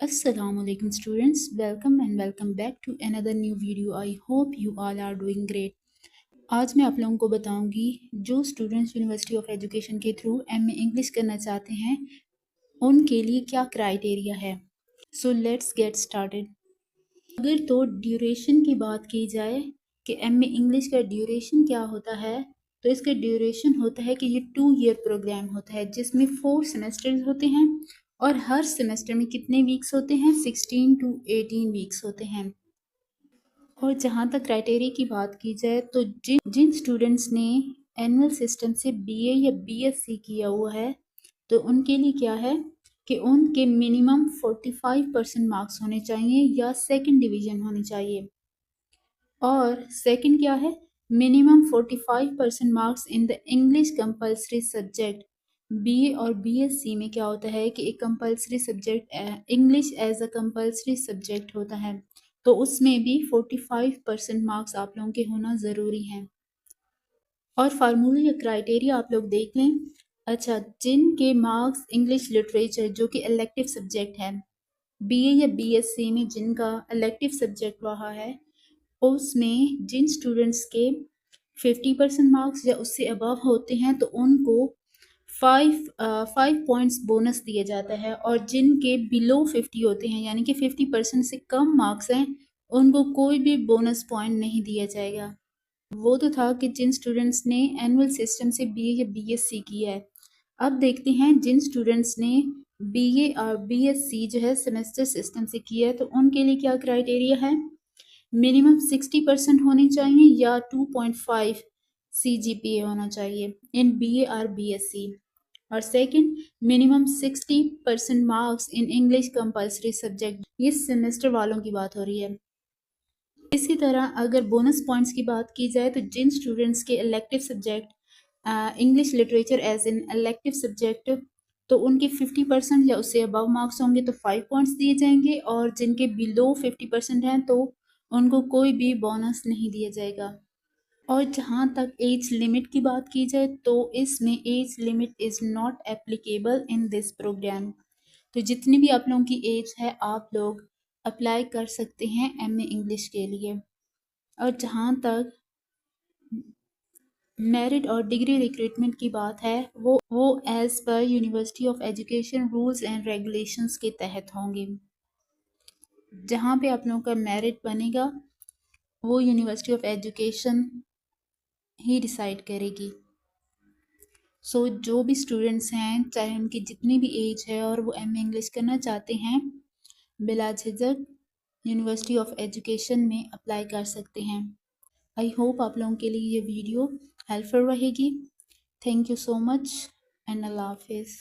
Assalamualaikum students, welcome back to another new video. I hope you all are doing great. आज मैं आप लोगों को बताऊंगी जो स्टूडेंट्स यूनिवर्सिटी ऑफ एजुकेशन के थ्रू एमए इंग्लिश करना चाहते हैं उनके लिए क्या क्राइटेरिया है। So let's get started. अगर तो ड्यूरेशन की बात की जाए कि एमए इंग्लिश का ड्यूरेशन क्या होता है, तो इसका ड्यूरेशन होता है कि ये 2 ईयर प्रोग्राम होता है जिसमें 4 सेमेस्टर्स होते हैं और हर सेमेस्टर में कितने वीक्स होते हैं, 16 to 18 वीक्स होते हैं। और जहाँ तक क्राइटेरिया की बात की जाए तो जिन स्टूडेंट्स ने एनुअल सिस्टम से बीए या बीएससी किया हुआ है तो उनके लिए क्या है कि उनके मिनिमम 45% मार्क्स होने चाहिए या सेकंड डिवीजन होनी चाहिए। और सेकंड क्या है, minimum 45% marks in the English compulsory subject. BA और बीएससी में क्या होता है कि एक compulsory subject English as a compulsory subject होता है, तो उसमें भी 45% मार्क्स आप लोगों के होना ज़रूरी है। और फार्मूला या क्राइटेरिया आप लोग देख लें। अच्छा, जिनके मार्क्स इंग्लिश लिटरेचर जो कि इलेक्टिव सब्जेक्ट है, बीए या बीएससी में जिनका इलेक्टिव सब्जेक्ट रहा है, उसमें जिन स्टूडेंट्स के 50% मार्क्स या उससे अबव होते हैं तो उनको 5 पॉइंट्स बोनस दिया जाता है, और जिनके बिलो 50 होते हैं यानी कि 50% से कम मार्क्स हैं उनको कोई भी बोनस पॉइंट नहीं दिया जाएगा। वो तो था कि जिन स्टूडेंट्स ने एनुअल सिस्टम से बीए या बीएससी किया है। अब देखते हैं जिन स्टूडेंट्स ने बीए और बीएससी जो है सेमेस्टर सिस्टम से किया है तो उनके लिए क्या क्राइटेरिया है। मिनिमम 60% होनी चाहिए या 2.5 CGPA होना चाहिए इन बीए और बीएससी। और second, minimum 60% marks in English compulsory subject. ये सेमेस्टर वालों की बात हो रही है। इसी तरह अगर बोनस पॉइंट्स की बात की जाए तो जिन स्टूडेंट्स के elective subject English literature as in elective subject, तो उनके 50% या उससे अबव मार्क्स होंगे तो 5 पॉइंट्स दिए जाएंगे, और जिनके बिलो 50% हैं तो उनको कोई भी बोनस नहीं दिया जाएगा। और जहाँ तक एज लिमिट की बात की जाए तो इसमें age limit is not applicable in this programme. तो जितनी भी आप लोगों की एज है आप लोग अप्लाई कर सकते हैं एमए इंग्लिश के लिए। और जहाँ तक मेरिट और डिग्री रिक्रूटमेंट की बात है वो as per university of education rules and regulations के तहत होंगे। जहाँ पे आप लोगों का मेरिट बनेगा वो university of education he decide करेगी। सो जो भी स्टूडेंट्स हैं चाहे उनकी जितनी भी एज है और वो एमए इंग्लिश करना चाहते हैं, बिला झिझक यूनिवर्सिटी ऑफ एजुकेशन में अप्लाई कर सकते हैं। आई होप आप लोगों के लिए ये वीडियो हेल्पफुल रहेगी। Thank you so much and अल्लाह हाफिज़।